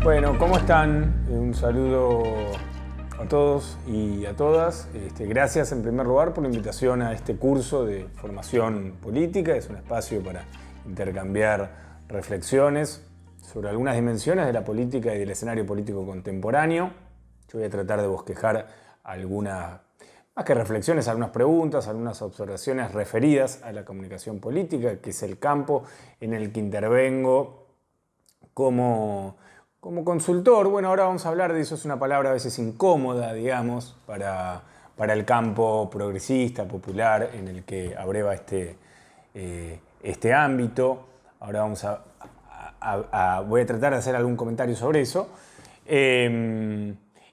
Bueno, ¿cómo están? Un saludo a todos y a todas. Gracias en primer lugar por la invitación a este curso de formación política. Es un espacio para intercambiar reflexiones sobre algunas dimensiones de la política y del escenario político contemporáneo. Yo voy a tratar de bosquejar algunas, más que reflexiones, algunas preguntas, algunas observaciones referidas a la comunicación política, que es el campo en el que intervengo como consultor. Bueno, ahora vamos a hablar de eso, es una palabra a veces incómoda, digamos, para el campo progresista, popular, en el que abreva este ámbito. Ahora voy a tratar de hacer algún comentario sobre eso.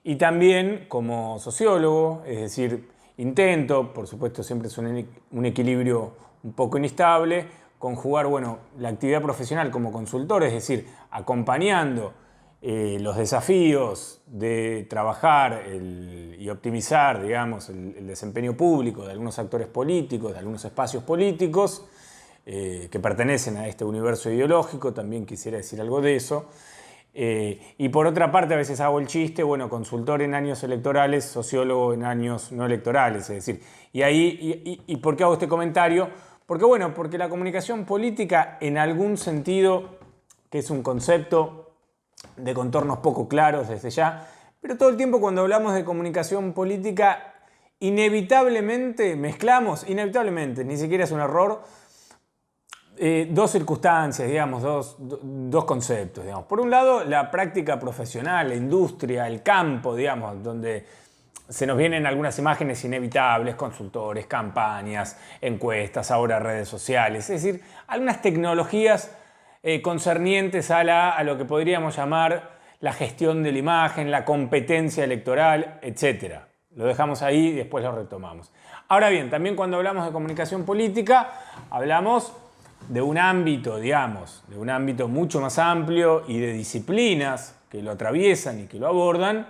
Y también como sociólogo, es decir, intento, por supuesto siempre es un equilibrio un poco inestable, conjugar, bueno, la actividad profesional como consultor, es decir, acompañando los desafíos de trabajar y optimizar, digamos, el desempeño público de algunos actores políticos, de algunos espacios políticos que pertenecen a este universo ideológico. También quisiera decir algo de eso. Y por otra parte, a veces hago el chiste, bueno, consultor en años electorales, sociólogo en años no electorales, es decir, ¿y por qué hago este comentario? Porque, bueno, porque la comunicación política, en algún sentido, que es un concepto de contornos poco claros desde ya, pero todo el tiempo cuando hablamos de comunicación política, inevitablemente mezclamos, ni siquiera es un error, dos circunstancias, digamos, dos conceptos, digamos. Por un lado, la práctica profesional, la industria, el campo, digamos, donde se nos vienen algunas imágenes inevitables, consultores, campañas, encuestas, ahora redes sociales, es decir, algunas tecnologías concernientes a lo que podríamos llamar la gestión de la imagen, la competencia electoral, etc. Lo dejamos ahí y después lo retomamos. Ahora bien, también cuando hablamos de comunicación política, hablamos de un ámbito, digamos, de un ámbito mucho más amplio y de disciplinas que lo atraviesan y que lo abordan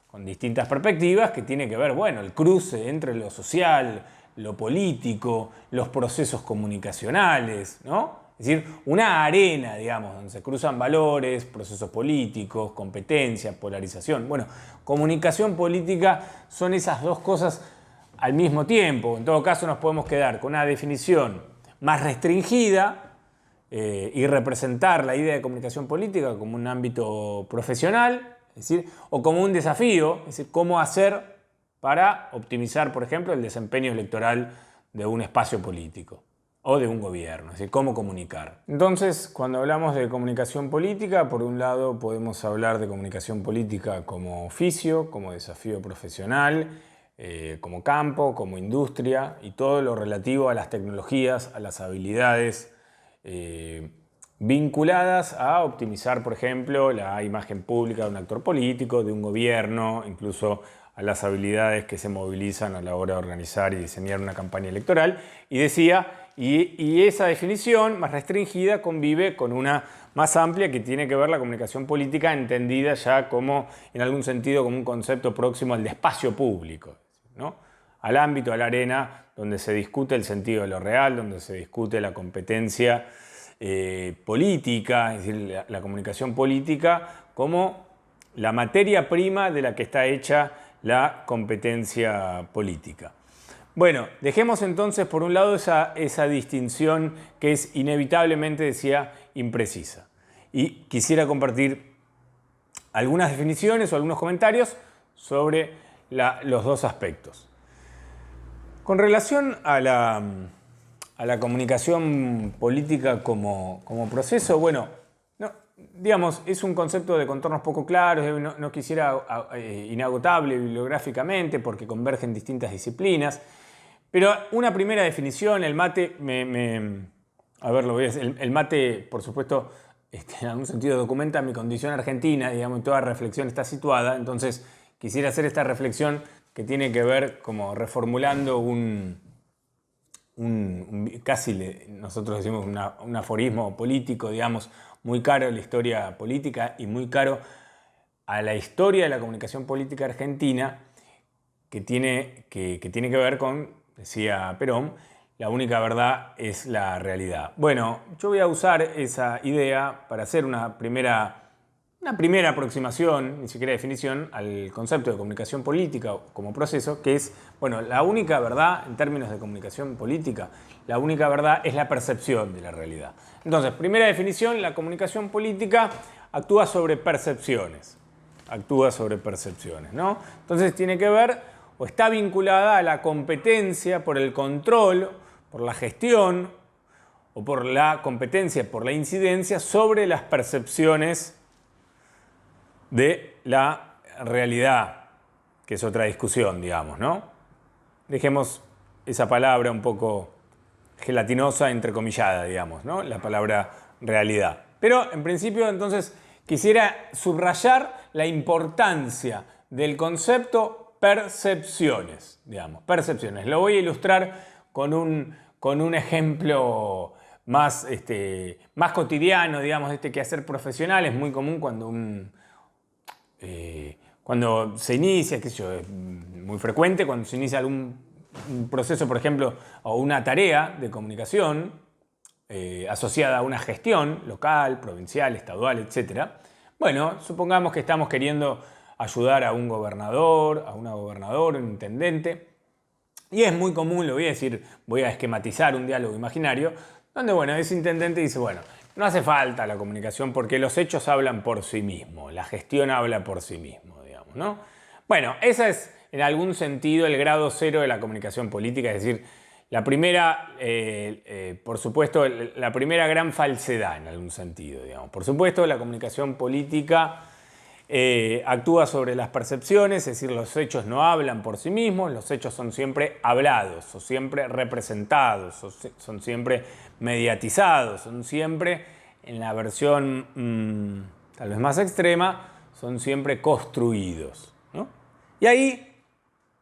con distintas perspectivas, que tiene que ver, bueno, el cruce entre lo social, lo político, los procesos comunicacionales, ¿no? Es decir, una arena, digamos, donde se cruzan valores, procesos políticos, competencia, polarización. Bueno, comunicación política son esas dos cosas al mismo tiempo. En todo caso, nos podemos quedar con una definición más restringida y representar la idea de comunicación política como un ámbito profesional, es decir, o como un desafío, es decir, cómo hacer para optimizar, por ejemplo, el desempeño electoral de un espacio político o de un gobierno, es decir, cómo comunicar. Entonces, cuando hablamos de comunicación política, por un lado podemos hablar de comunicación política como oficio, como desafío profesional, como campo, como industria y todo lo relativo a las tecnologías, a las habilidades vinculadas a optimizar, por ejemplo, la imagen pública de un actor político, de un gobierno, incluso a las habilidades que se movilizan a la hora de organizar y diseñar una campaña electoral. Y decía, y esa definición más restringida convive con una más amplia que tiene que ver la comunicación política entendida ya como, en algún sentido, como un concepto próximo al de espacio público, ¿no? Al ámbito, a la arena, donde se discute el sentido de lo real, donde se discute la competencia política, es decir, la comunicación política como la materia prima de la que está hecha la competencia política. Bueno, dejemos entonces por un lado esa distinción que es inevitablemente, decía, imprecisa. Y quisiera compartir algunas definiciones o algunos comentarios sobre los dos aspectos. Con relación a la comunicación política como proceso, bueno, digamos, es un concepto de contornos poco claros, no quisiera inagotable bibliográficamente porque convergen distintas disciplinas, pero una primera definición, el mate, a ver, lo voy a decir, el mate, por supuesto, en algún sentido documenta mi condición argentina, digamos, y toda reflexión está situada, entonces quisiera hacer esta reflexión que tiene que ver como reformulando casi nosotros decimos un aforismo político, digamos, muy caro a la historia política y muy caro a la historia de la comunicación política argentina, que tiene que ver con, decía Perón, la única verdad es la realidad. Bueno, yo voy a usar esa idea para hacer una una primera aproximación, ni siquiera definición, al concepto de comunicación política como proceso, que es, bueno, la única verdad en términos de comunicación política, la única verdad es la percepción de la realidad. Entonces, primera definición, la comunicación política actúa sobre percepciones. Actúa sobre percepciones, ¿no? Entonces tiene que ver o está vinculada a la competencia por el control, por la gestión o por la competencia, por la incidencia sobre las percepciones de la realidad, que es otra discusión, digamos, ¿no? Dejemos esa palabra un poco gelatinosa, entrecomillada, digamos, ¿no? La palabra realidad. Pero, en principio, entonces, quisiera subrayar la importancia del concepto percepciones, digamos, percepciones. Lo voy a ilustrar con un ejemplo más cotidiano, digamos, de este quehacer profesional. Es muy común cuando se inicia, qué sé yo, es muy frecuente cuando se inicia un proceso, por ejemplo, o una tarea de comunicación asociada a una gestión local, provincial, estadual, etc. Bueno, supongamos que estamos queriendo ayudar a un gobernador, a una gobernadora, un intendente, y es muy común, lo voy a decir, voy a esquematizar un diálogo imaginario, donde, bueno, ese intendente dice, bueno, no hace falta la comunicación porque los hechos hablan por sí mismos, la gestión habla por sí mismo, digamos, ¿no? Bueno, ese es en algún sentido el grado cero de la comunicación política, es decir, la primera, por supuesto, la primera gran falsedad en algún sentido, digamos. Por supuesto, la comunicación política actúa sobre las percepciones, es decir, los hechos no hablan por sí mismos, los hechos son siempre hablados, o siempre representados, o son siempre mediatizados, son siempre, en la versión tal vez más extrema, son siempre construidos, ¿no? Y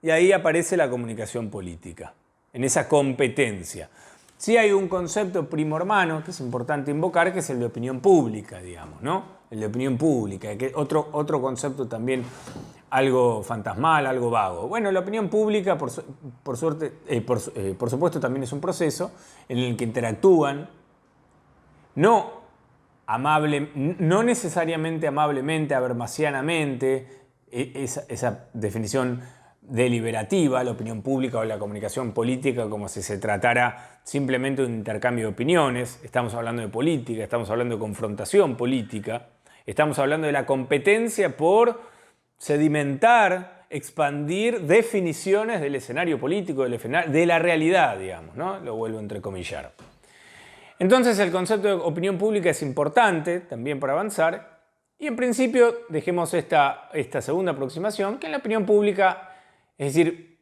ahí aparece la comunicación política, en esa competencia. Sí hay un concepto primo hermano que es importante invocar, que es el de opinión pública, digamos, ¿no? El de opinión pública, que otro concepto también algo fantasmal, algo vago. Bueno, la opinión pública, por supuesto, también es un proceso en el que interactúan, no necesariamente amablemente, habermasianamente, esa definición deliberativa, la opinión pública o la comunicación política, como si se tratara simplemente de un intercambio de opiniones. Estamos hablando de política, estamos hablando de confrontación política, estamos hablando de la competencia por sedimentar, expandir definiciones del escenario político, de la realidad, digamos, ¿no? Lo vuelvo a entrecomillar. Entonces el concepto de opinión pública es importante también para avanzar y en principio dejemos esta segunda aproximación, que en la opinión pública, es decir,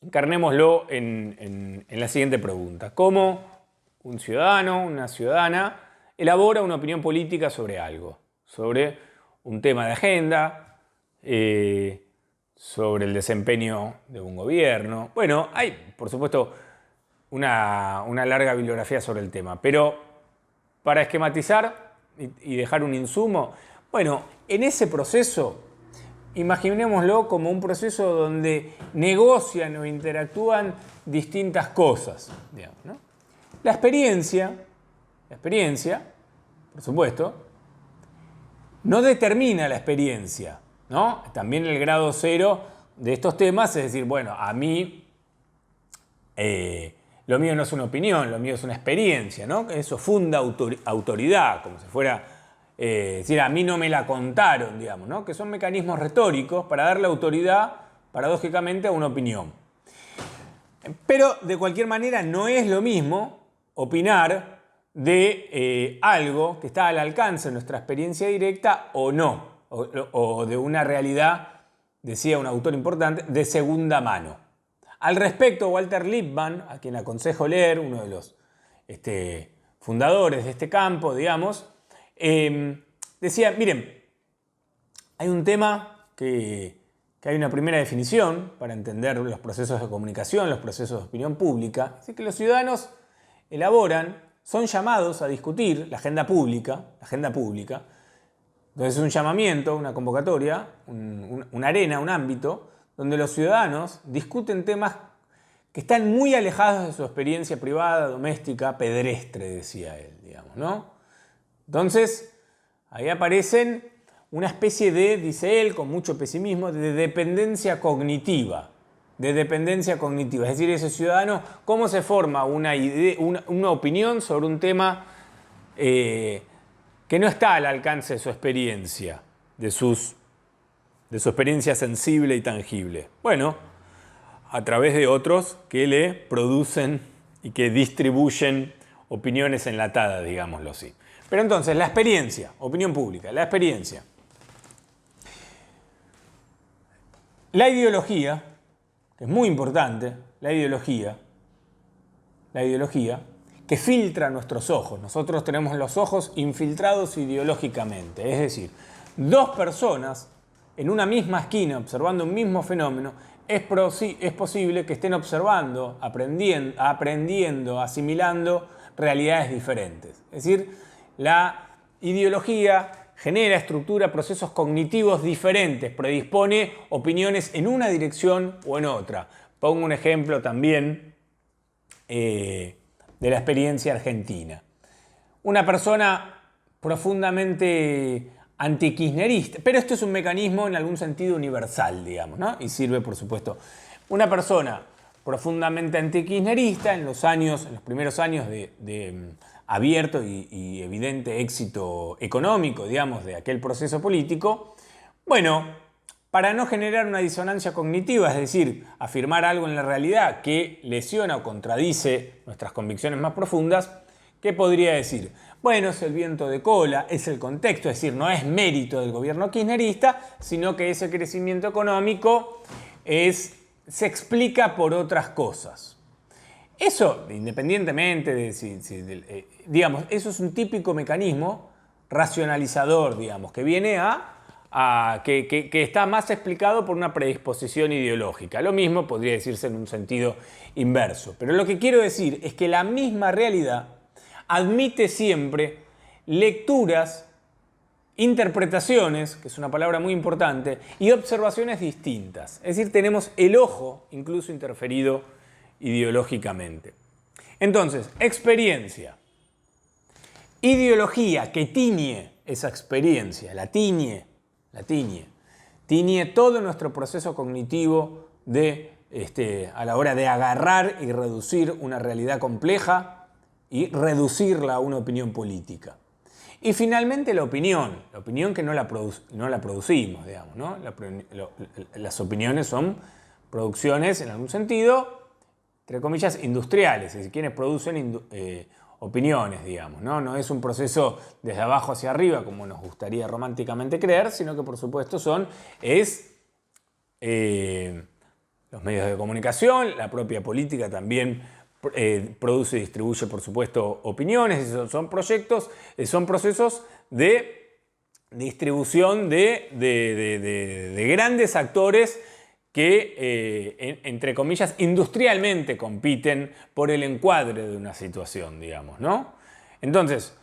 encarnémoslo en la siguiente pregunta. ¿Cómo un ciudadano, una ciudadana, elabora una opinión política sobre algo? Sobre un tema de agenda, sobre el desempeño de un gobierno. Bueno, hay, por supuesto, una larga bibliografía sobre el tema, pero para esquematizar y dejar un insumo, bueno, en ese proceso, imaginémoslo como un proceso donde negocian o interactúan distintas cosas, digamos, ¿no? La experiencia, por supuesto, no determina la experiencia, ¿no? También el grado cero de estos temas es decir, bueno, a mí lo mío no es una opinión, lo mío es una experiencia, ¿no? Eso funda autoridad, como si fuera decir, a mí no me la contaron, digamos, ¿no? Que son mecanismos retóricos para darle autoridad, paradójicamente, a una opinión. Pero, de cualquier manera, no es lo mismo opinar de algo que está al alcance de nuestra experiencia directa o no, o de una realidad, decía un autor importante, de segunda mano. Al respecto, Walter Lippmann, a quien aconsejo leer, uno de los fundadores de este campo, digamos, decía, miren, hay un tema que hay una primera definición para entender los procesos de comunicación, los procesos de opinión pública, así que los ciudadanos elaboran, son llamados a discutir la agenda pública. Entonces es un llamamiento, una convocatoria, una arena, un ámbito, donde los ciudadanos discuten temas que están muy alejados de su experiencia privada, doméstica, pedestre, decía él, digamos, ¿no? Entonces, ahí aparecen una especie de, dice él, con mucho pesimismo, de dependencia cognitiva. Es decir, ese ciudadano, ¿cómo se forma una opinión sobre un tema que no está al alcance de su experiencia, de su experiencia sensible y tangible? Bueno, a través de otros que le producen y que distribuyen opiniones enlatadas, digámoslo así. Pero entonces, la experiencia, opinión pública, la experiencia. La ideología, que es muy importante, la ideología que filtra nuestros ojos. Nosotros tenemos los ojos infiltrados ideológicamente, es decir, dos personas en una misma esquina observando un mismo fenómeno, es posible que estén observando, aprendiendo, asimilando realidades diferentes. Es decir, la ideología genera, estructura procesos cognitivos diferentes, predispone opiniones en una dirección o en otra. Pongo un ejemplo también de la experiencia argentina. Una persona profundamente antikirchnerista, pero esto es un mecanismo en algún sentido universal, digamos, ¿no? Y sirve, por supuesto. Una persona profundamente antikirchnerista en los primeros años de abierto y evidente éxito económico, digamos, de aquel proceso político, bueno, para no generar una disonancia cognitiva, es decir, afirmar algo en la realidad que lesiona o contradice nuestras convicciones más profundas, ¿qué podría decir? Bueno, es el viento de cola, es el contexto, es decir, no es mérito del gobierno kirchnerista, sino que ese crecimiento económico se explica por otras cosas. Eso, independientemente de digamos, eso es un típico mecanismo racionalizador, digamos, que viene que está más explicado por una predisposición ideológica. Lo mismo podría decirse en un sentido inverso. Pero lo que quiero decir es que la misma realidad admite siempre lecturas, interpretaciones, que es una palabra muy importante, y observaciones distintas. Es decir, tenemos el ojo incluso interferido ideológicamente. Entonces, experiencia, ideología que tiñe esa experiencia, la tiñe todo nuestro proceso cognitivo a la hora de agarrar y reducir una realidad compleja y reducirla a una opinión política. Y finalmente la opinión que no la producimos, digamos, ¿no? Las opiniones son producciones, en algún sentido, entre comillas, industriales, es decir, quienes producen opiniones, digamos, ¿no? No es un proceso desde abajo hacia arriba, como nos gustaría románticamente creer, sino que por supuesto los medios de comunicación, la propia política también produce y distribuye, por supuesto, opiniones. Son procesos de distribución de grandes actores que, entre comillas, industrialmente compiten por el encuadre de una situación, digamos, ¿no? Entonces,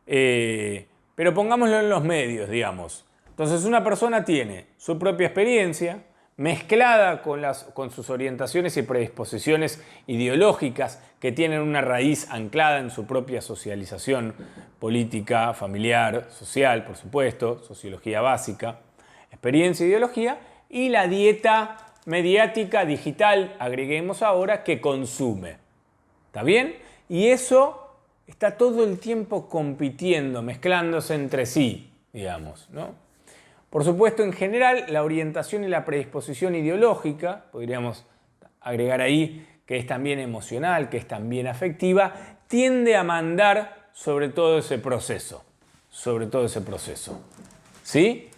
pero pongámoslo en los medios, digamos. Entonces, una persona tiene su propia experiencia mezclada con sus orientaciones y predisposiciones ideológicas que tienen una raíz anclada en su propia socialización política, familiar, social, por supuesto, sociología básica, experiencia e ideología, y la dieta mediática digital, agreguemos ahora, que consume. ¿Está bien? Y eso está todo el tiempo compitiendo, mezclándose entre sí, digamos, ¿no? Por supuesto, en general, la orientación y la predisposición ideológica, podríamos agregar ahí que es también emocional, que es también afectiva, tiende a mandar sobre todo ese proceso. ¿Sí?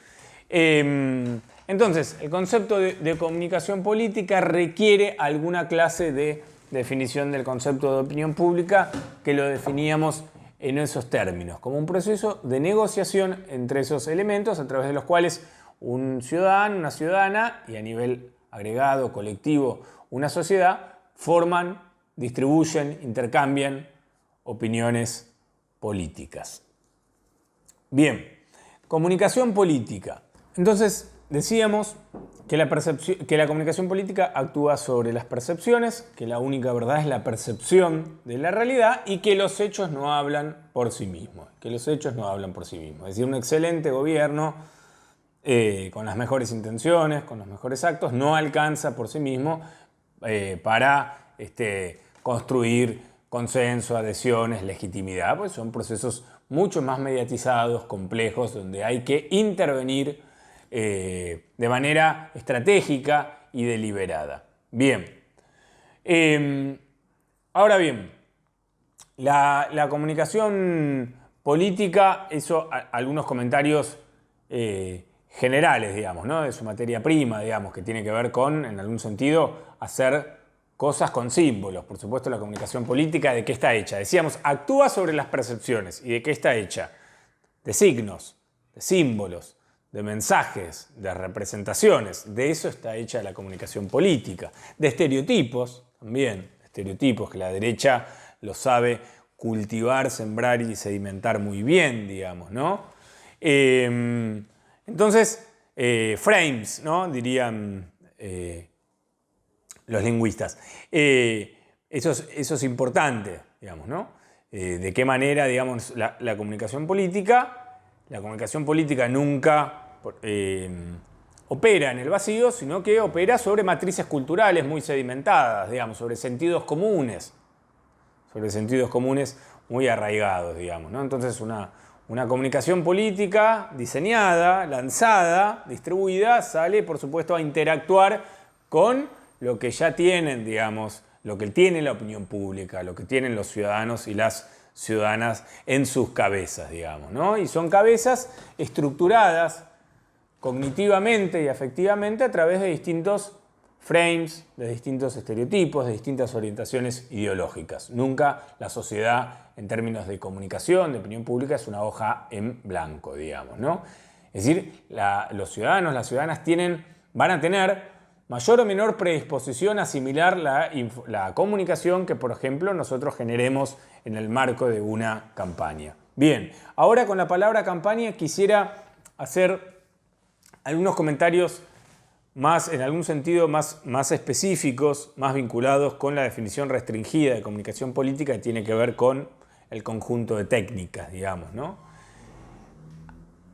Entonces, el concepto de comunicación política requiere alguna clase de definición del concepto de opinión pública que lo definíamos en esos términos, como un proceso de negociación entre esos elementos a través de los cuales un ciudadano, una ciudadana y a nivel agregado, colectivo, una sociedad forman, distribuyen, intercambian opiniones políticas. Bien, comunicación política. Entonces, decíamos que la comunicación política actúa sobre las percepciones, que la única verdad es la percepción de la realidad y que los hechos no hablan por sí mismos. Es decir, un excelente gobierno con las mejores intenciones, con los mejores actos, no alcanza por sí mismo para construir consenso, adhesiones, legitimidad, pues son procesos mucho más mediatizados, complejos, donde hay que intervenir de manera estratégica y deliberada. Bien. Ahora bien, la comunicación política, algunos comentarios generales, digamos, ¿no? De su materia prima, digamos, que tiene que ver con, en algún sentido, hacer cosas con símbolos. Por supuesto, la comunicación política, ¿de qué está hecha? Decíamos, actúa sobre las percepciones. ¿Y de qué está hecha? De signos, de símbolos, de mensajes, de representaciones. De eso está hecha la comunicación política. De estereotipos, también, estereotipos que la derecha lo sabe cultivar, sembrar y sedimentar muy bien, digamos, ¿no? Entonces, frames, ¿no? Dirían los lingüistas. Eso es importante, digamos, ¿no? De qué manera, digamos, la comunicación política nunca opera en el vacío, sino que opera sobre matrices culturales muy sedimentadas, digamos, sobre sentidos comunes muy arraigados, digamos, ¿no? Entonces, una comunicación política diseñada, lanzada, distribuida, sale, por supuesto, a interactuar con lo que ya tienen, digamos, lo que tiene la opinión pública, lo que tienen los ciudadanos y las ciudadanas en sus cabezas, digamos, ¿no? Y son cabezas estructuradas cognitivamente y afectivamente a través de distintos frames, de distintos estereotipos, de distintas orientaciones ideológicas. Nunca la sociedad, en términos de comunicación, de opinión pública, es una hoja en blanco, digamos, ¿no? Es decir, los ciudadanos, las ciudadanas van a tener mayor o menor predisposición a asimilar la comunicación que, por ejemplo, nosotros generemos en el marco de una campaña. Bien, ahora con la palabra campaña quisiera hacer algunos comentarios en algún sentido más específicos, más vinculados con la definición restringida de comunicación política, que tiene que ver con el conjunto de técnicas, digamos, ¿no?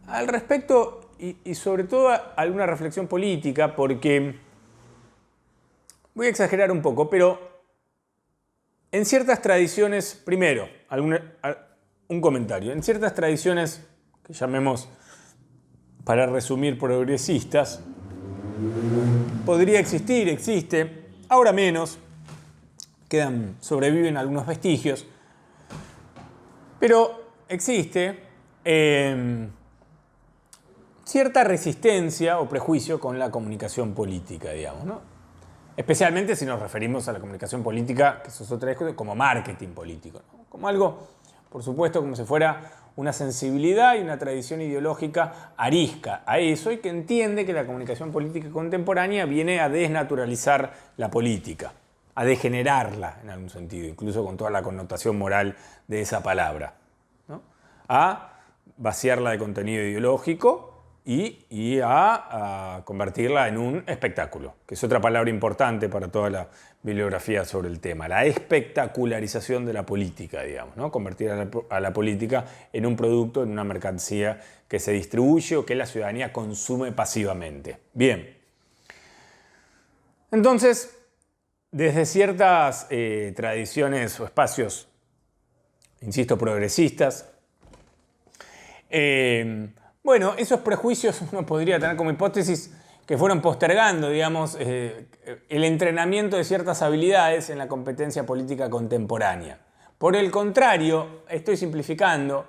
Al respecto, y sobre todo alguna reflexión política, porque voy a exagerar un poco, pero en ciertas tradiciones, primero, un comentario, en ciertas tradiciones, que llamemos, para resumir, progresistas, podría existir, existe, ahora menos, sobreviven algunos vestigios, pero existe cierta resistencia o prejuicio con la comunicación política, digamos, ¿no? Especialmente si nos referimos a la comunicación política, que eso es otra cosa, como marketing político, ¿no? Como algo, por supuesto, como si fuera una sensibilidad y una tradición ideológica arisca a eso y que entiende que la comunicación política contemporánea viene a desnaturalizar la política, a degenerarla en algún sentido, incluso con toda la connotación moral de esa palabra, ¿no? A vaciarla de contenido ideológico y a convertirla en un espectáculo, que es otra palabra importante para toda la bibliografía sobre el tema, la espectacularización de la política, digamos, ¿no? Convertir a la política en un producto, en una mercancía que se distribuye o que la ciudadanía consume pasivamente. Bien. Entonces, desde ciertas tradiciones o espacios, insisto, progresistas, bueno, esos prejuicios uno podría tener como hipótesis que fueron postergando, digamos, el entrenamiento de ciertas habilidades en la competencia política contemporánea. Por el contrario, estoy simplificando,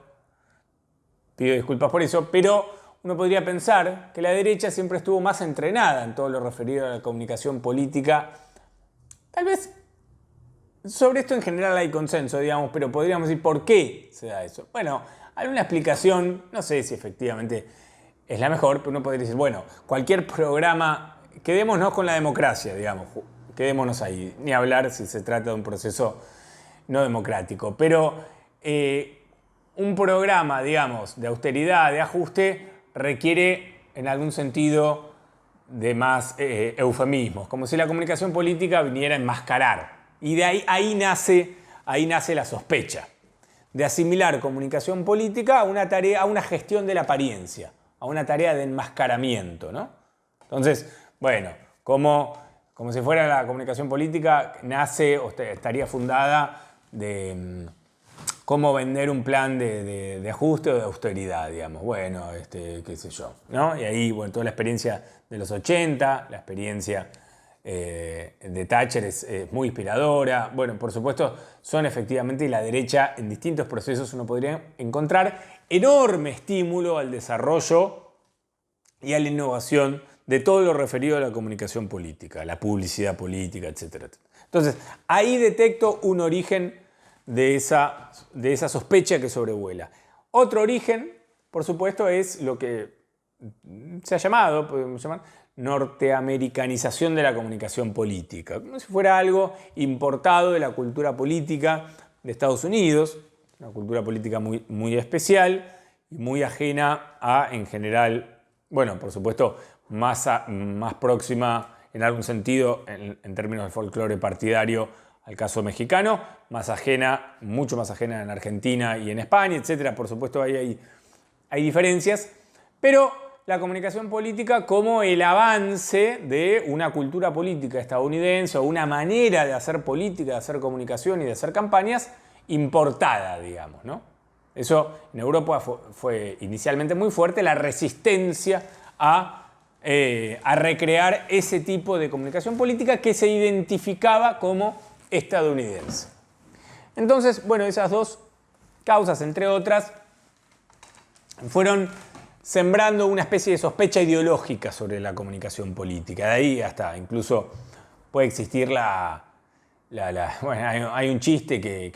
pido disculpas por eso, pero uno podría pensar que la derecha siempre estuvo más entrenada en todo lo referido a la comunicación política. Tal vez sobre esto en general hay consenso, digamos, pero podríamos decir ¿por qué se da eso? Bueno, hay una explicación, no sé si efectivamente es la mejor, pero uno podría decir, bueno, cualquier programa, quedémonos con la democracia, digamos, quedémonos ahí, ni hablar si se trata de un proceso no democrático, pero un programa, digamos, de austeridad, de ajuste, requiere en algún sentido de más eufemismos, como si la comunicación política viniera a enmascarar. Y de ahí nace la sospecha de asimilar comunicación política a una tarea, a una gestión de la apariencia, a una tarea de enmascaramiento, ¿no? Entonces, bueno, como si fuera la comunicación política, nace o estaría fundada de cómo vender un plan de ajuste o de austeridad, digamos. Bueno, qué sé yo, ¿no? Y ahí, bueno, toda la experiencia de los 80, la experiencia de Thatcher es muy inspiradora. Bueno, por supuesto, son efectivamente la derecha en distintos procesos uno podría encontrar enorme estímulo al desarrollo y a la innovación de todo lo referido a la comunicación política, la publicidad política, etcétera. Entonces, ahí detecto un origen de esa sospecha que sobrevuela. Otro origen, por supuesto, es lo que se ha llamado, podemos llamar, norteamericanización de la comunicación política, como si fuera algo importado de la cultura política de Estados Unidos, una cultura política muy, muy especial y muy ajena a, en general, bueno, por supuesto, más próxima en algún sentido, en términos de folclore partidario, al caso mexicano, más ajena, mucho más ajena en Argentina y en España, etc. Por supuesto, ahí hay diferencias, pero la comunicación política como el avance de una cultura política estadounidense o una manera de hacer política, de hacer comunicación y de hacer campañas importada, digamos, ¿no? Eso en Europa fue inicialmente muy fuerte, la resistencia a recrear ese tipo de comunicación política que se identificaba como estadounidense. Entonces, bueno, esas dos causas, entre otras, fueron sembrando una especie de sospecha ideológica sobre la comunicación política. De ahí hasta incluso puede existir bueno, hay un chiste que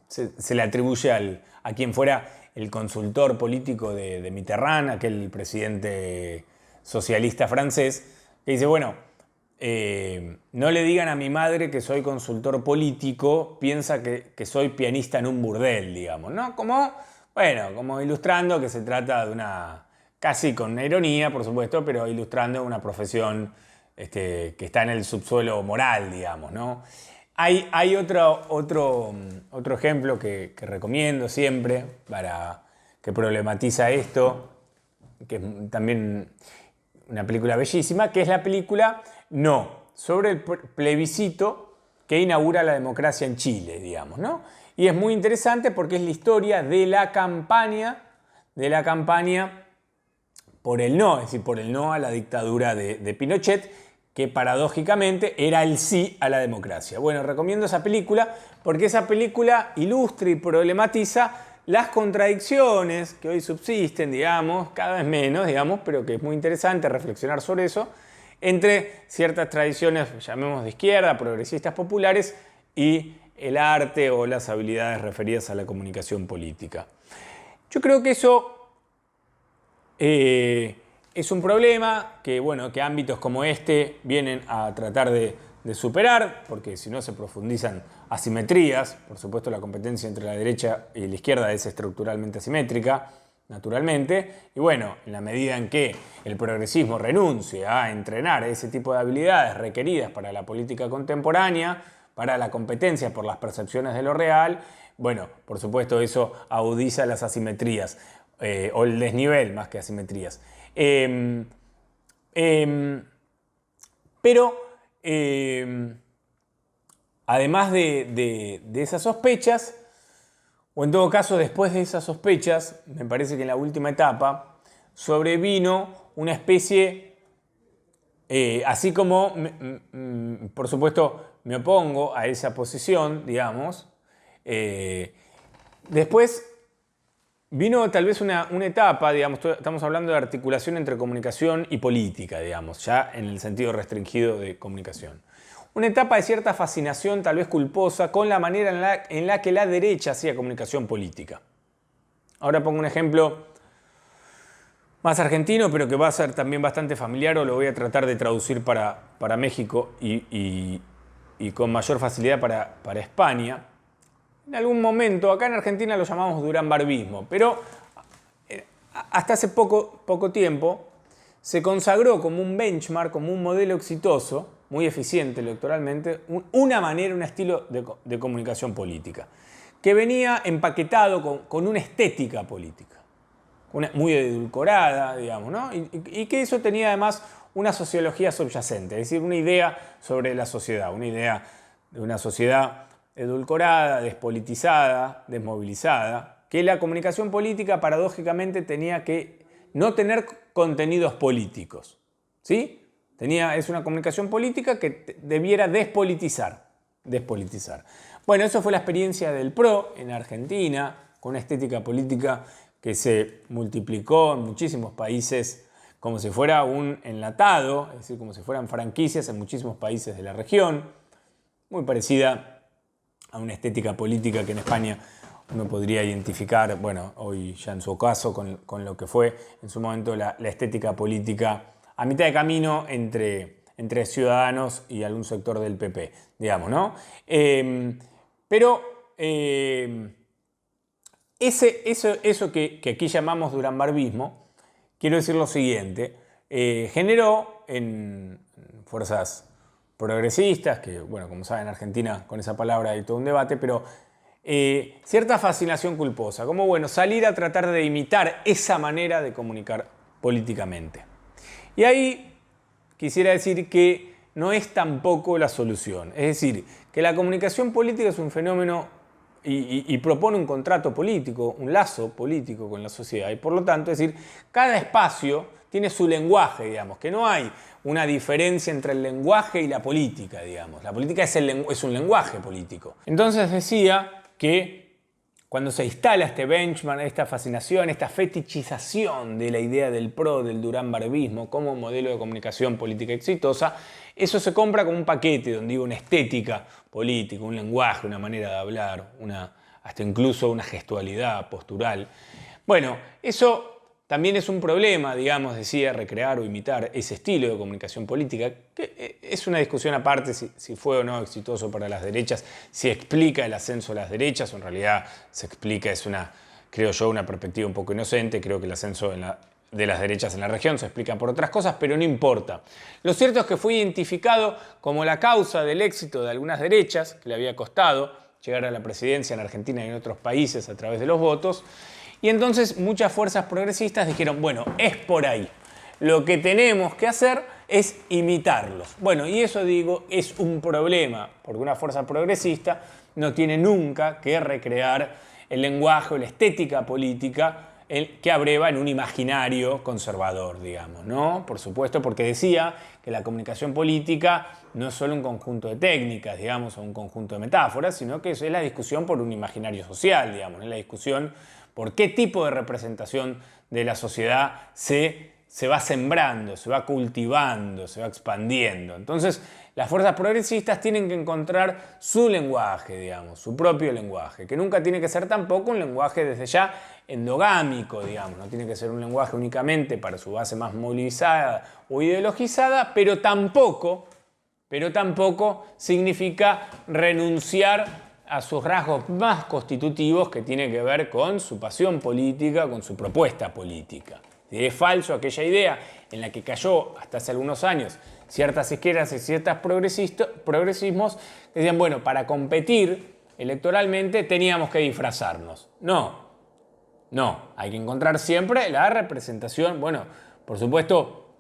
se le atribuye a quien fuera el consultor político de Mitterrand, aquel presidente socialista francés, que dice, bueno, no le digan a mi madre que soy consultor político, piensa que soy pianista en un burdel, digamos, ¿no? Como ilustrando que se trata de casi con ironía, por supuesto, pero ilustrando una profesión que está en el subsuelo moral, digamos, ¿no? Hay otro ejemplo que recomiendo siempre que problematiza esto, que es también una película bellísima, que es la película No, sobre el plebiscito que inaugura la democracia en Chile, digamos, ¿no? Y es muy interesante porque es la historia de la campaña por el no, es decir, por el no a la dictadura de Pinochet, que paradójicamente era el sí a la democracia. Bueno, recomiendo esa película porque esa película ilustra y problematiza las contradicciones que hoy subsisten, digamos, cada vez menos, digamos, pero que es muy interesante reflexionar sobre eso, entre ciertas tradiciones, llamemos de izquierda, progresistas populares, y el arte o las habilidades referidas a la comunicación política. Yo creo que eso es un problema que, bueno, que ámbitos como este vienen a tratar de superar, porque si no se profundizan asimetrías. Por supuesto, la competencia entre la derecha y la izquierda es estructuralmente asimétrica, naturalmente, y bueno, en la medida en que el progresismo renuncie a entrenar ese tipo de habilidades requeridas para la política contemporánea, para la competencia por las percepciones de lo real, bueno, por supuesto eso agudiza las asimetrías, o el desnivel más que asimetrías. Pero además de esas sospechas, o en todo caso después de esas sospechas, me parece que en la última etapa sobrevino una especie, así como, por supuesto, me opongo a esa posición, digamos, después vino tal vez una etapa, digamos, estamos hablando de articulación entre comunicación y política, digamos, ya en el sentido restringido de comunicación. Una etapa de cierta fascinación, tal vez culposa, con la manera en la que la derecha hacía comunicación política. Ahora pongo un ejemplo más argentino, pero que va a ser también bastante familiar, o lo voy a tratar de traducir para México y con mayor facilidad para España. En algún momento, acá en Argentina lo llamamos Durán-Barbismo, pero hasta hace poco tiempo se consagró como un benchmark, como un modelo exitoso, muy eficiente electoralmente, una manera, un estilo de comunicación política, que venía empaquetado con una estética política. muy edulcorada, digamos, ¿no? Y que eso tenía además una sociología subyacente, es decir, una idea sobre la sociedad, una idea de una sociedad edulcorada, despolitizada, desmovilizada, que la comunicación política paradójicamente tenía que no tener contenidos políticos, ¿sí? Es una comunicación política que debiera despolitizar. Bueno, eso fue la experiencia del PRO en Argentina, con una estética política que se multiplicó en muchísimos países como si fuera un enlatado, es decir, como si fueran franquicias en muchísimos países de la región, muy parecida a una estética política que en España uno podría identificar, bueno, hoy ya en su caso, con lo que fue en su momento la estética política a mitad de camino entre Ciudadanos y algún sector del PP, digamos, ¿no? Eso que aquí llamamos duranbarbismo, quiero decir lo siguiente, generó en fuerzas progresistas, que, bueno, como saben, en Argentina con esa palabra hay todo un debate, pero cierta fascinación culposa, como, bueno, salir a tratar de imitar esa manera de comunicar políticamente. Y ahí quisiera decir que no es tampoco la solución, es decir, que la comunicación política es un fenómeno y propone un contrato político, un lazo político con la sociedad, y por lo tanto, es decir, cada espacio tiene su lenguaje, digamos, que no hay una diferencia entre el lenguaje y la política, digamos. La política es un lenguaje político. Entonces decía que cuando se instala este benchmark, esta fascinación, esta fetichización de la idea del PRO, del duranbarbismo como modelo de comunicación política exitosa, eso se compra como un paquete donde iba una estética política, un lenguaje, una manera de hablar, hasta incluso una gestualidad postural. Bueno, eso también es un problema, digamos, decía, recrear o imitar ese estilo de comunicación política, que es una discusión aparte si fue o no exitoso para las derechas, si explica el ascenso de las derechas, o en realidad se explica, creo yo, una perspectiva un poco inocente, creo que el ascenso de las derechas en la región se explica por otras cosas, pero no importa. Lo cierto es que fue identificado como la causa del éxito de algunas derechas, que le había costado llegar a la presidencia en Argentina y en otros países a través de los votos. Y entonces muchas fuerzas progresistas dijeron, bueno, es por ahí. Lo que tenemos que hacer es imitarlos. Bueno, y eso, digo, es un problema, porque una fuerza progresista no tiene nunca que recrear el lenguaje o la estética política que abreva en un imaginario conservador, digamos, ¿no? Por supuesto, porque decía que la comunicación política no es solo un conjunto de técnicas, digamos, o un conjunto de metáforas, sino que es la discusión por un imaginario social, digamos, es la discusión por qué tipo de representación de la sociedad se va sembrando, se va cultivando, se va expandiendo. Entonces, las fuerzas progresistas tienen que encontrar su lenguaje, digamos, su propio lenguaje, que nunca tiene que ser tampoco un lenguaje desde ya endogámico, digamos, no tiene que ser un lenguaje únicamente para su base más movilizada o ideologizada, pero tampoco significa renunciar a sus rasgos más constitutivos, que tiene que ver con su pasión política, con su propuesta política. Es falso aquella idea en la que cayó hasta hace algunos años ciertas izquierdas y ciertos progresismos que decían, bueno, para competir electoralmente teníamos que disfrazarnos. No, hay que encontrar siempre la representación, bueno, por supuesto,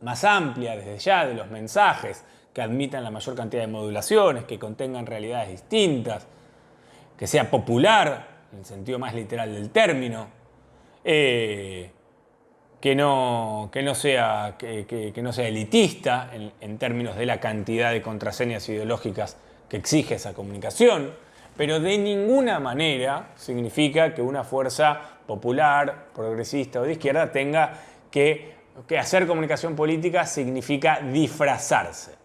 más amplia desde ya de los mensajes, que admitan la mayor cantidad de modulaciones, que contengan realidades distintas, que sea popular, en el sentido más literal del término, que no sea elitista en términos de la cantidad de contraseñas ideológicas que exige esa comunicación, pero de ninguna manera significa que una fuerza popular, progresista o de izquierda tenga que hacer comunicación política significa disfrazarse.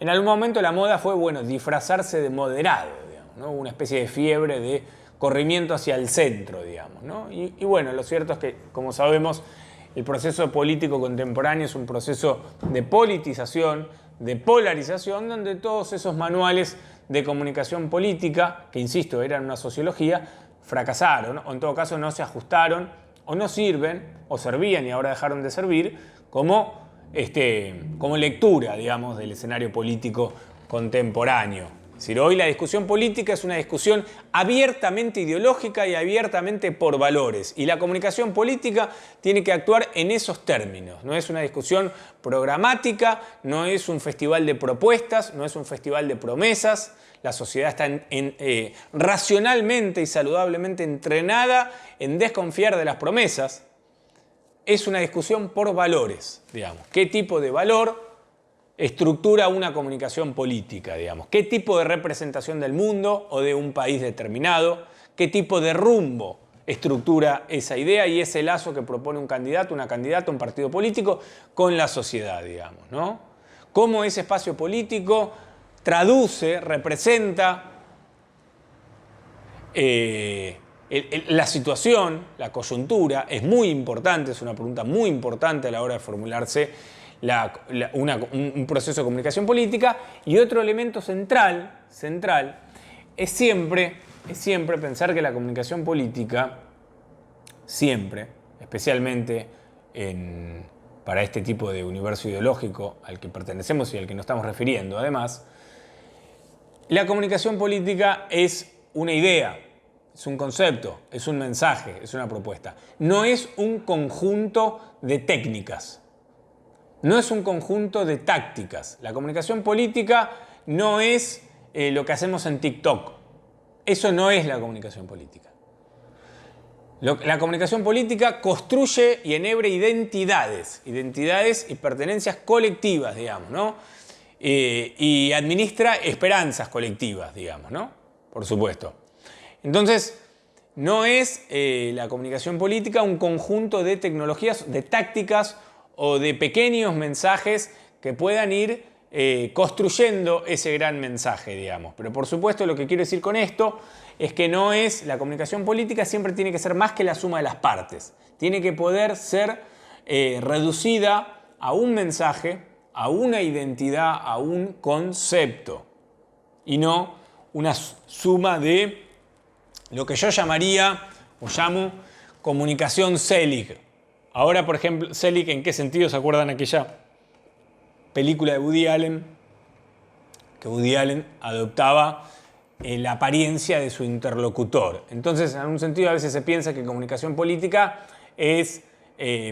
En algún momento la moda fue, bueno, disfrazarse de moderado, digamos, ¿no? Una especie de fiebre de corrimiento hacia el centro, digamos, ¿no? Y bueno, lo cierto es que, como sabemos, el proceso político contemporáneo es un proceso de politización, de polarización, donde todos esos manuales de comunicación política, que insisto, eran una sociología, fracasaron, ¿no? O en todo caso no se ajustaron, o no sirven, o servían y ahora dejaron de servir, como lectura, digamos, del escenario político contemporáneo. Es decir, hoy la discusión política es una discusión abiertamente ideológica y abiertamente por valores. Y la comunicación política tiene que actuar en esos términos. No es una discusión programática, no es un festival de propuestas, no es un festival de promesas. La sociedad está racionalmente y saludablemente entrenada en desconfiar de las promesas. Es una discusión por valores, digamos. ¿Qué tipo de valor estructura una comunicación política, digamos? ¿Qué tipo de representación del mundo o de un país determinado? ¿Qué tipo de rumbo estructura esa idea y ese lazo que propone un candidato, una candidata, un partido político con la sociedad, digamos, ¿no? ¿Cómo ese espacio político traduce, representa la situación, la coyuntura? Es muy importante, es una pregunta muy importante a la hora de formularse un proceso de comunicación política. Y otro elemento central es siempre pensar que la comunicación política, siempre, especialmente para este tipo de universo ideológico al que pertenecemos y al que nos estamos refiriendo, además, la comunicación política es una idea, es un concepto, es un mensaje, es una propuesta. No es un conjunto de técnicas. No es un conjunto de tácticas. La comunicación política no es lo que hacemos en TikTok. Eso no es la comunicación política. La comunicación política construye y enhebra identidades y pertenencias colectivas, digamos, ¿no? Y administra esperanzas colectivas, digamos, ¿no? Por supuesto. Entonces, no es la comunicación política un conjunto de tecnologías, de tácticas o de pequeños mensajes que puedan ir construyendo ese gran mensaje, digamos. Pero por supuesto lo que quiero decir con esto es que no es, la comunicación política siempre tiene que ser más que la suma de las partes. Tiene que poder ser reducida a un mensaje, a una identidad, a un concepto. Y no una suma de lo que yo llamaría, o llamo, comunicación Selig. Ahora, por ejemplo, Selig, ¿en qué sentido? ¿Se acuerdan aquella película de Woody Allen? Que Woody Allen adoptaba la apariencia de su interlocutor. Entonces, en un sentido, a veces se piensa que comunicación política es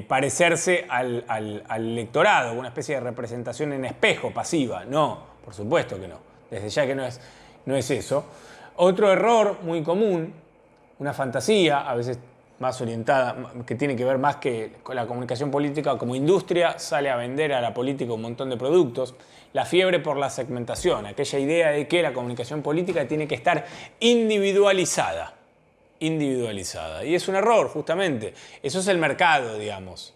parecerse al electorado, una especie de representación en espejo, pasiva. No, por supuesto que no. Desde ya que no es eso. Otro error muy común, una fantasía, a veces más orientada, que tiene que ver más que con la comunicación política como industria, sale a vender a la política un montón de productos. La fiebre por la segmentación, aquella idea de que la comunicación política tiene que estar individualizada. Y es un error, justamente. Eso es el mercado, digamos,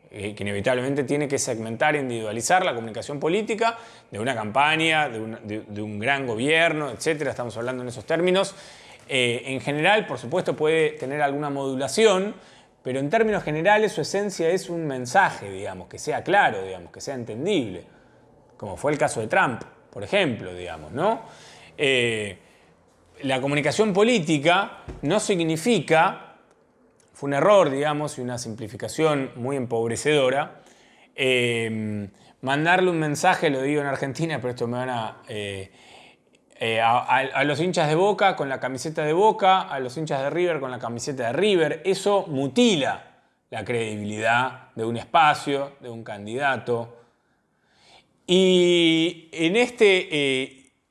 que inevitablemente tiene que segmentar e individualizar la comunicación política de una campaña, de un gran gobierno, etc. Estamos hablando en esos términos. En general, por supuesto, puede tener alguna modulación, pero en términos generales su esencia es un mensaje, digamos, que sea claro, digamos, que sea entendible, como fue el caso de Trump, por ejemplo, digamos, ¿no? La comunicación política no significa, fue un error, digamos, y una simplificación muy empobrecedora, mandarle un mensaje, lo digo en Argentina, pero esto me van a los hinchas de Boca con la camiseta de Boca, a los hinchas de River con la camiseta de River. Eso mutila la credibilidad de un espacio, de un candidato. Y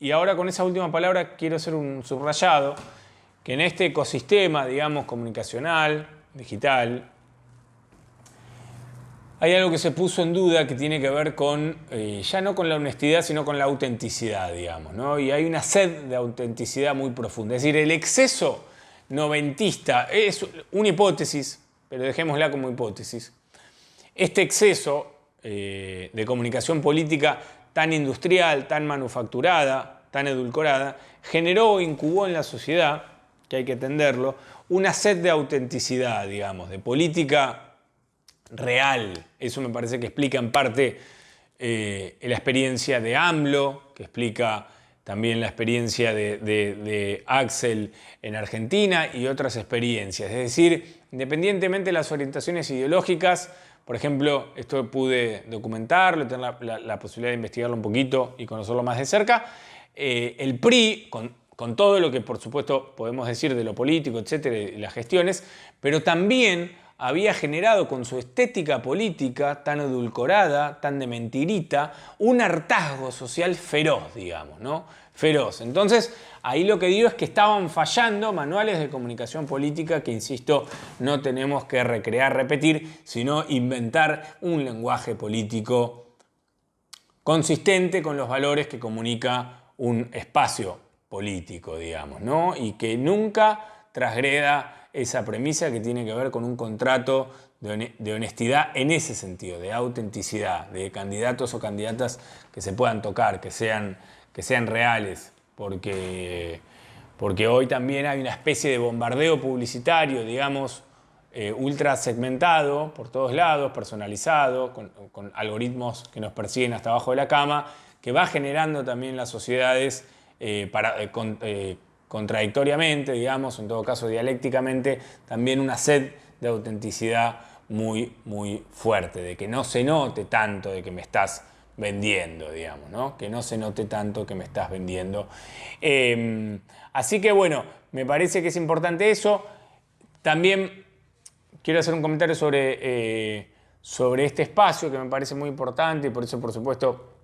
y ahora con esa última palabra quiero hacer un subrayado, que en este ecosistema, digamos, comunicacional, digital, hay algo que se puso en duda que tiene que ver con, ya no con la honestidad, sino con la autenticidad, digamos, ¿no? Y hay una sed de autenticidad muy profunda. Es decir, el exceso noventista es una hipótesis, pero dejémosla como hipótesis. Este exceso de comunicación política tan industrial, tan manufacturada, tan edulcorada, generó o incubó en la sociedad, que hay que entenderlo, una sed de autenticidad, digamos, de política real. Eso me parece que explica en parte la experiencia de AMLO, que explica también la experiencia de Axel en Argentina y otras experiencias. Es decir, independientemente de las orientaciones ideológicas, por ejemplo, esto pude documentarlo, tener la posibilidad de investigarlo un poquito y conocerlo más de cerca, el PRI, con todo lo que por supuesto podemos decir de lo político, etcétera, y las gestiones, pero también había generado con su estética política tan edulcorada, tan de mentirita, un hartazgo social feroz, digamos, ¿no? Feroz. Entonces, ahí lo que digo es que estaban fallando manuales de comunicación política que, insisto, no tenemos que recrear, repetir, sino inventar un lenguaje político consistente con los valores que comunica un espacio político, digamos, ¿no? Y que nunca transgreda esa premisa que tiene que ver con un contrato de honestidad en ese sentido, de autenticidad, de candidatos o candidatas que se puedan tocar, que sean reales, porque hoy también hay una especie de bombardeo publicitario, digamos, ultra segmentado por todos lados, personalizado, con algoritmos que nos persiguen hasta abajo de la cama, que va generando también las sociedades contradictoriamente, digamos, en todo caso dialécticamente, también una sed de autenticidad muy, muy fuerte, de que no se note tanto de que me estás vendiendo, digamos, ¿no? Que no se note tanto que me estás vendiendo. Así que bueno, me parece que es importante eso. También quiero hacer un comentario sobre este espacio que me parece muy importante y por eso, por supuesto,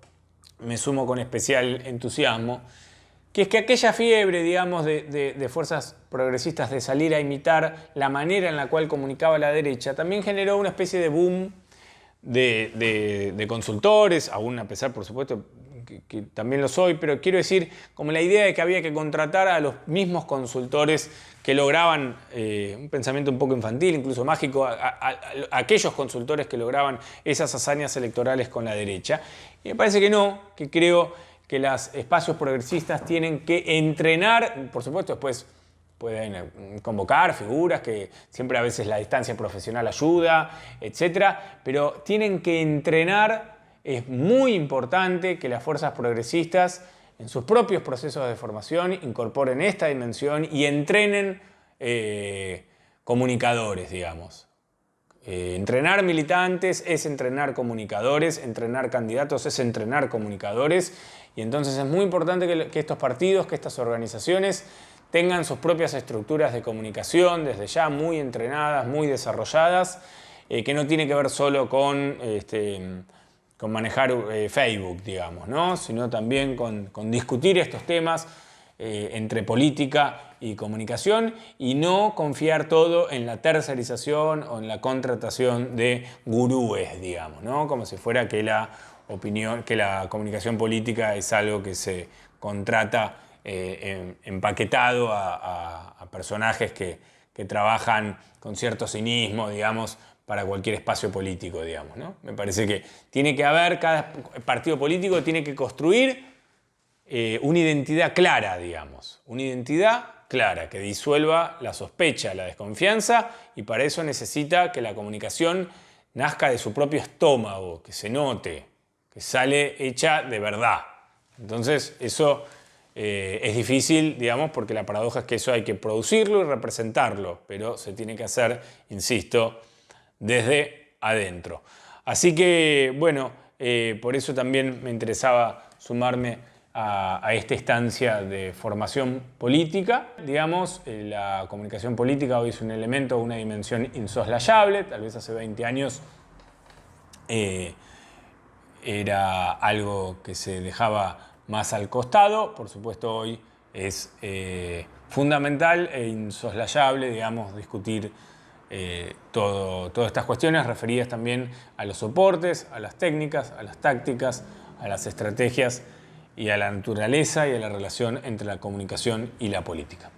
me sumo con especial entusiasmo, que es que aquella fiebre, digamos, de fuerzas progresistas de salir a imitar la manera en la cual comunicaba la derecha, también generó una especie de boom de consultores, aún a pesar, por supuesto, que también lo soy, pero quiero decir, como la idea de que había que contratar a los mismos consultores que lograban, un pensamiento un poco infantil, incluso mágico, a aquellos consultores que lograban esas hazañas electorales con la derecha. Y me parece que no, que creo que los espacios progresistas tienen que entrenar, por supuesto después pueden convocar figuras que siempre a veces la distancia profesional ayuda, etc. Pero tienen que entrenar. Es muy importante que las fuerzas progresistas en sus propios procesos de formación incorporen esta dimensión y entrenen comunicadores, digamos. Entrenar militantes es entrenar comunicadores, entrenar candidatos es entrenar comunicadores, y entonces es muy importante que estos partidos, que estas organizaciones tengan sus propias estructuras de comunicación desde ya muy entrenadas, muy desarrolladas, que no tiene que ver solo con manejar Facebook, digamos, ¿no? Sino también con discutir estos temas entre política y comunicación y no confiar todo en la tercerización o en la contratación de gurúes, digamos, ¿no? Como si fuera que la comunicación política es algo que se contrata empaquetado a personajes que trabajan con cierto cinismo, digamos, para cualquier espacio político, digamos, ¿no? Me parece que tiene que haber, cada partido político tiene que construir una identidad clara, digamos, una identidad clara que disuelva la sospecha, la desconfianza, y para eso necesita que la comunicación nazca de su propio estómago, que se note, que sale hecha de verdad. Entonces eso es difícil, digamos, porque la paradoja es que eso hay que producirlo y representarlo, pero se tiene que hacer, insisto, desde adentro. Así que, bueno, por eso también me interesaba sumarme a esta instancia de formación política. Digamos, la comunicación política hoy es un elemento, una dimensión insoslayable. Tal vez hace 20 años era algo que se dejaba más al costado. Por supuesto, hoy es fundamental e insoslayable, digamos, discutir todas estas cuestiones referidas también a los soportes, a las técnicas, a las tácticas, a las estrategias y a la naturaleza y a la relación entre la comunicación y la política.